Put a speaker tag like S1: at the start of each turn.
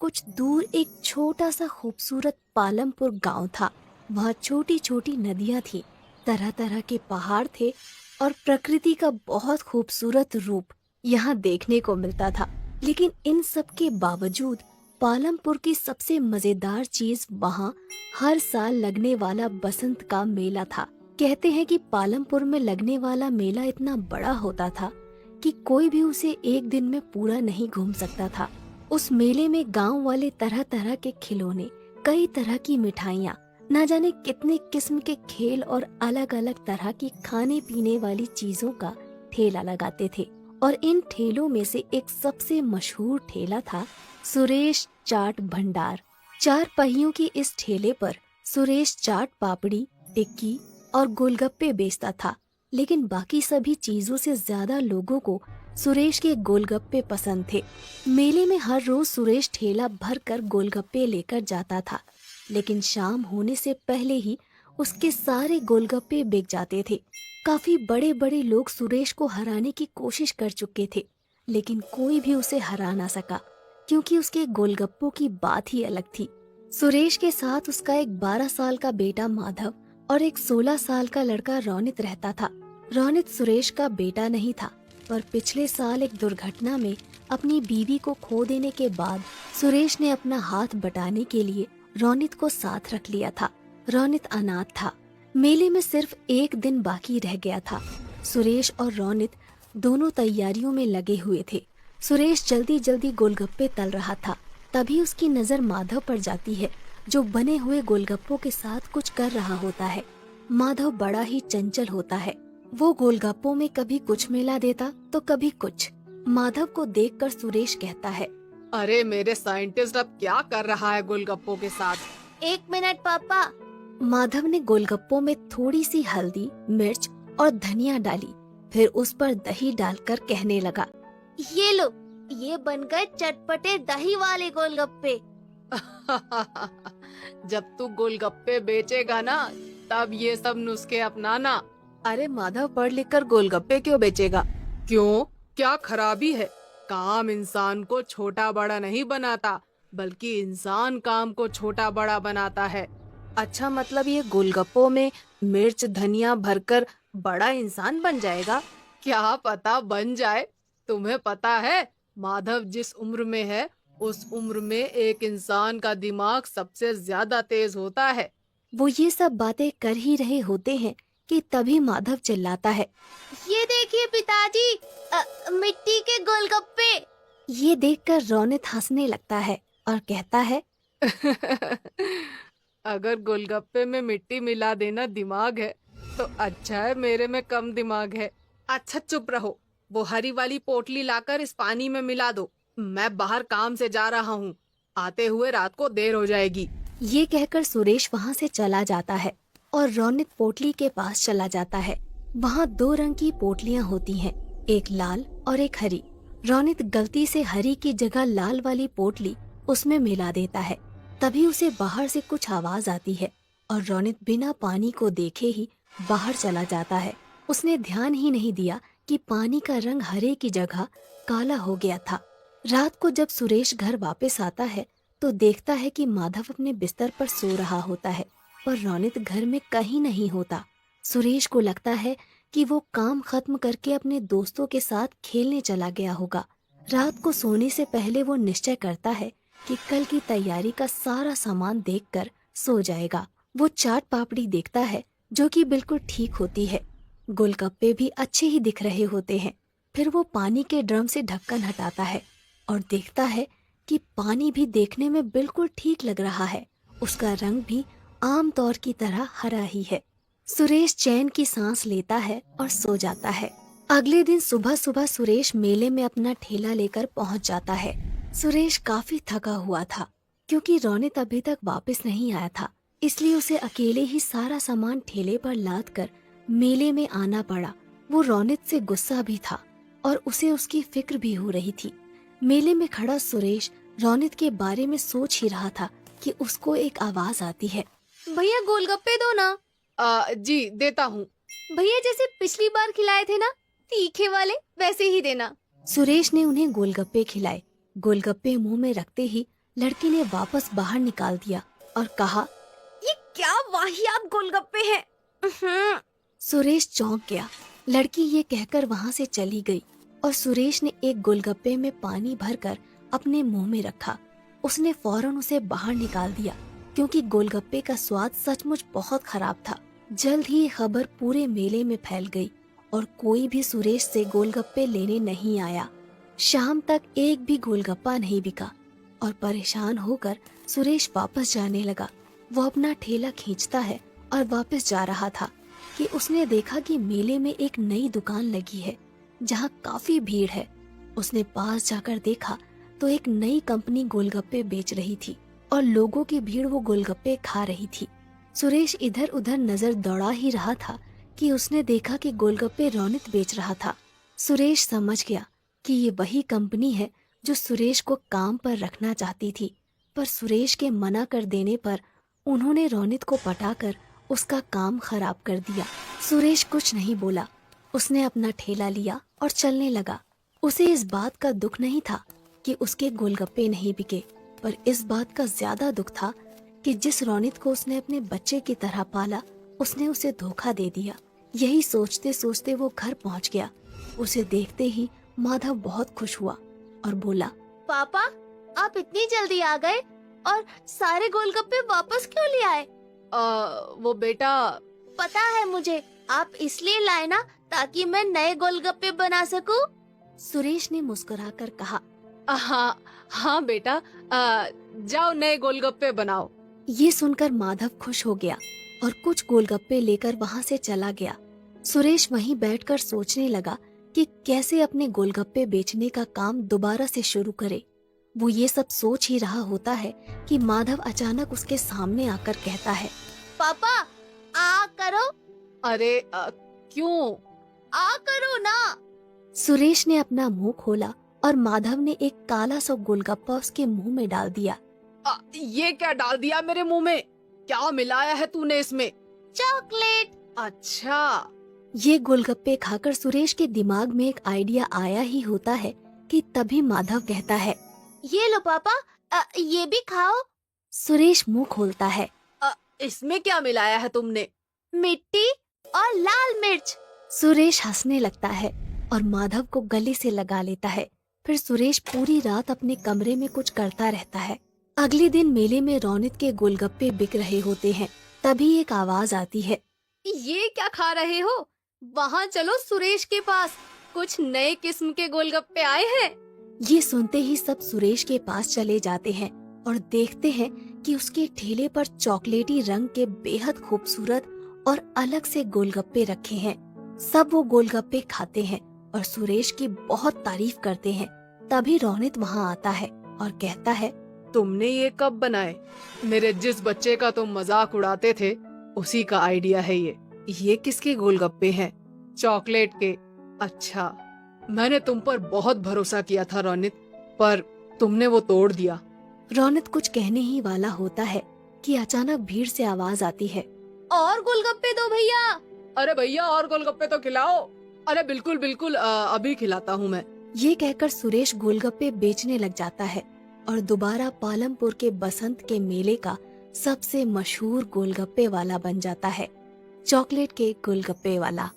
S1: कुछ दूर एक छोटा सा खूबसूरत पालमपुर गांव था। वहाँ छोटी छोटी नदियाँ थी, तरह तरह के पहाड़ थे और प्रकृति का बहुत खूबसूरत रूप यहाँ देखने को मिलता था। लेकिन इन सब के बावजूद पालमपुर की सबसे मजेदार चीज वहाँ हर साल लगने वाला बसंत का मेला था। कहते हैं कि पालमपुर में लगने वाला मेला इतना बड़ा होता था कि कोई भी उसे एक दिन में पूरा नहीं घूम सकता था। उस मेले में गांव वाले तरह तरह के खिलौने, कई तरह की मिठाइयाँ, ना जाने कितने किस्म के खेल और अलग अलग तरह की खाने पीने वाली चीजों का ठेला लगाते थे। और इन ठेलों में से एक सबसे मशहूर ठेला था सुरेश चाट भंडार। 4 पहियों की इस ठेले पर सुरेश चाट पापड़ी, टिक्की और गोलगप्पे बेचता था। लेकिन बाकी सभी चीजों से ज्यादा लोगों को सुरेश के गोलगप्पे पसंद थे। मेले में हर रोज सुरेश ठेला भर कर गोलगप्पे लेकर जाता था, लेकिन शाम होने से पहले ही उसके सारे गोलगप्पे बिक जाते थे। काफी बड़े बड़े लोग सुरेश को हराने की कोशिश कर चुके थे, लेकिन कोई भी उसे हरा ना सका, क्योंकि उसके गोलगप्पों की बात ही अलग थी। सुरेश के साथ उसका एक 12 साल का बेटा माधव और एक 16 साल का लड़का रोनित रहता था। रोनित सुरेश का बेटा नहीं था, पर पिछले साल एक दुर्घटना में अपनी बीवी को खो देने के बाद सुरेश ने अपना हाथ बटाने के लिए रोनित को साथ रख लिया था। रोनित अनाथ था। मेले में सिर्फ एक दिन बाकी रह गया था। सुरेश और रोनित दोनों तैयारियों में लगे हुए थे। सुरेश जल्दी जल्दी गोलगप्पे तल रहा था, तभी उसकी नजर माधव पर जाती है, जो बने हुए गोलगप्पों के साथ कुछ कर रहा होता है। माधव बड़ा ही चंचल होता है। वो गोलगप्पों में कभी कुछ मिला देता तो कभी कुछ। माधव को देखकर सुरेश कहता है,
S2: अरे मेरे साइंटिस्ट अब क्या कर रहा है गोलगप्पों के साथ?
S3: 1 मिनट पापा।
S1: माधव ने गोलगप्पों में थोड़ी सी हल्दी, मिर्च और धनिया डाली, फिर उस पर दही डालकर कहने लगा,
S3: ये लो, ये बन गए चटपटे दही वाले गोलगप्पे।
S2: जब तू गोलगप्पे बेचेगा ना, तब ये सब नुस्खे अपनाना।
S1: अरे माधव पढ़ लिख कर गोलगप्पे क्यों बेचेगा?
S2: क्यों, क्या खराबी है? काम इंसान को छोटा बड़ा नहीं बनाता, बल्कि इंसान काम को छोटा बड़ा बनाता है।
S1: अच्छा, मतलब ये गोलगप्पों में मिर्च धनिया भरकर बड़ा इंसान बन जाएगा?
S2: क्या पता बन जाए। तुम्हें पता है, माधव जिस उम्र में है, उस उम्र में एक इंसान का दिमाग सबसे ज्यादा तेज होता है।
S1: वो ये सब बातें कर ही रहे होते हैं कि तभी माधव चिल्लाता है,
S3: ये देखिए पिताजी, मिट्टी के गोलगप्पे।
S1: ये देखकर रोनित हंसने लगता है और कहता है,
S2: अगर गोलगप्पे में मिट्टी मिला देना दिमाग है, तो अच्छा है मेरे में कम दिमाग है। अच्छा चुप रहो, वो हरी वाली पोटली लाकर इस पानी में मिला दो। मैं बाहर काम से जा रहा हूँ, आते हुए रात को देर हो जाएगी।
S1: ये कहकर सुरेश वहाँ से चला जाता है और रोनित पोटली के पास चला जाता है। वहाँ 2 रंग की पोटलियाँ होती हैं, एक लाल और एक हरी। रोनित गलती से हरी की जगह लाल वाली पोटली उसमें मिला देता है। तभी उसे बाहर से कुछ आवाज आती है और रोनित बिना पानी को देखे ही बाहर चला जाता है। उसने ध्यान ही नहीं दिया कि पानी का रंग हरे की जगह काला हो गया था। रात को जब सुरेश घर वापस आता है तो देखता है कि माधव अपने बिस्तर पर सो रहा होता है, पर रोनित घर में कहीं नहीं होता। सुरेश को लगता है कि वो काम खत्म करके अपने दोस्तों के साथ खेलने चला गया होगा। रात को सोने से पहले वो निश्चय करता है कि कल की तैयारी का सारा सामान देखकर सो जाएगा। वो चाट पापड़ी देखता है, जो कि बिल्कुल ठीक होती है। गोलगप्पे भी अच्छे ही दिख रहे होते हैं। फिर वो पानी के ड्रम से ढक्कन हटाता है और देखता है कि पानी भी देखने में बिल्कुल ठीक लग रहा है। उसका रंग भी आम तौर की तरह हरा ही है। सुरेश चैन की सांस लेता है और सो जाता है। अगले दिन सुबह सुबह सुरेश मेले में अपना ठेला लेकर पहुंच जाता है। सुरेश काफी थका हुआ था, क्योंकि रोनित अभी तक वापस नहीं आया था, इसलिए उसे अकेले ही सारा सामान ठेले पर लाद कर मेले में आना पड़ा। वो रोनित से गुस्सा भी था और उसे उसकी फिक्र भी हो रही थी। मेले में खड़ा सुरेश रोनित के बारे में सोच ही रहा था कि उसको एक आवाज आती है,
S3: भैया गोलगप्पे दो ना।
S2: जी देता हूँ।
S3: भैया जैसे पिछली बार खिलाए थे ना, तीखे वाले, वैसे ही देना।
S1: सुरेश ने उन्हें गोलगप्पे खिलाए। गोलगप्पे मुंह में रखते ही लड़की ने वापस बाहर निकाल दिया और कहा,
S3: ये क्या वाहियात गोलगप्पे हैं।
S1: सुरेश चौंक गया। लड़की ये कहकर वहाँ से चली गई और सुरेश ने एक गोलगप्पे में पानी भरकर अपने मुंह में रखा। उसने फौरन उसे बाहर निकाल दिया क्योंकि गोलगप्पे का स्वाद सचमुच बहुत खराब था। जल्द ही ये खबर पूरे मेले में फैल गई और कोई भी सुरेश से गोलगप्पे लेने नहीं आया। शाम तक एक भी गोलगप्पा नहीं बिका और परेशान होकर सुरेश वापस जाने लगा। वो अपना ठेला खींचता है और वापस जा रहा था कि उसने देखा कि मेले में एक नई दुकान लगी है जहाँ काफी भीड़ है। उसने पास जाकर देखा तो एक नई कंपनी गोलगप्पे बेच रही थी और लोगों की भीड़ वो गोलगप्पे खा रही थी। सुरेश इधर उधर नजर दौड़ा ही रहा था कि उसने देखा कि गोलगप्पे रौनित बेच रहा था। सुरेश समझ गया कि ये वही कंपनी है जो सुरेश को काम पर रखना चाहती थी, पर सुरेश के मना कर देने पर उन्होंने रौनित को पटाकर उसका काम खराब कर दिया। सुरेश कुछ नहीं बोला। उसने अपना ठेला लिया और चलने लगा। उसे इस बात का दुख नहीं था कि उसके गोलगप्पे नहीं बिके, पर इस बात का ज्यादा दुख था कि जिस रौनित को उसने अपने बच्चे की तरह पाला, उसने उसे धोखा दे दिया। यही सोचते सोचते वो घर पहुंच गया। उसे देखते ही माधव बहुत खुश हुआ और बोला,
S3: पापा, आप इतनी जल्दी आ गए और सारे गोलगप्पे वापस क्यों ले आए?
S2: वो बेटा,
S3: पता है मुझे, आप इसलिए लाए ना ताकि मैं नए गोलगप्पे बना सकूं।
S1: सुरेश ने मुस्कुराकर कहा।
S2: हाँ बेटा, जाओ नए गोलगप्पे बनाओ।
S1: ये सुनकर माधव खुश हो गया और कुछ गोलगप्पे लेकर वहाँ से चला गया। सुरेश वहीं बैठकर सोचने लगा कि कैसे अपने गोलगप्पे बेचने का काम दोबारा से शुरू करे। वो ये सब सोच ही रहा होता है कि माधव अचानक उसके सामने आकर कहता है,
S3: पापा, आ करो।
S2: अरे क्यों?
S3: आ करो ना।
S1: सुरेश ने अपना मुंह खोला और माधव ने एक काला सा गोलगप्पा उसके मुंह में डाल दिया।
S2: ये क्या डाल दिया मेरे मुंह में? क्या मिलाया है तूने इसमें?
S3: चॉकलेट।
S2: अच्छा।
S1: ये गोलगप्पे खाकर सुरेश के दिमाग में एक आइडिया आया ही होता है कि तभी माधव कहता है,
S3: ये लो पापा, ये भी खाओ।
S1: सुरेश मुंह खोलता है।
S2: इसमें क्या मिलाया है तुमने?
S3: मिट्टी और लाल मिर्च।
S1: सुरेश हंसने लगता है और माधव को गले से लगा लेता है। फिर सुरेश पूरी रात अपने कमरे में कुछ करता रहता है। अगले दिन मेले में रौनित के गोलगप्पे बिक रहे होते हैं। तभी एक आवाज आती है,
S2: ये क्या खा रहे हो? वहाँ चलो सुरेश के पास, कुछ नए किस्म के गोलगप्पे आए हैं।
S1: ये सुनते ही सब सुरेश के पास चले जाते हैं और देखते हैं कि उसके ठेले पर चॉकलेटी रंग के बेहद खूबसूरत और अलग से गोलगप्पे रखे हैं। सब वो गोलगप्पे खाते हैं और सुरेश की बहुत तारीफ करते हैं। तभी रौनित वहाँ आता है और कहता है,
S2: तुमने ये कब बनाए? मेरे जिस बच्चे का तुम मजाक उड़ाते थे उसी का आइडिया है ये। ये किसके गोलगप्पे हैं? चॉकलेट के। अच्छा, मैंने तुम पर बहुत भरोसा किया था रौनित, पर तुमने वो तोड़ दिया।
S1: रौनित कुछ कहने ही वाला होता है कि अचानक भीड़ से आवाज आती है,
S3: और गोलगप्पे दो भैया।
S2: अरे भैया, और गोलगप्पे तो खिलाओ। अरे बिल्कुल बिल्कुल, अभी खिलाता हूँ मैं।
S1: ये कहकर सुरेश गोलगप्पे बेचने लग जाता है और दोबारा पालमपुर के बसंत के मेले का सबसे मशहूर गोलगप्पे वाला बन जाता है, चॉकलेट के गोलगप्पे वाला।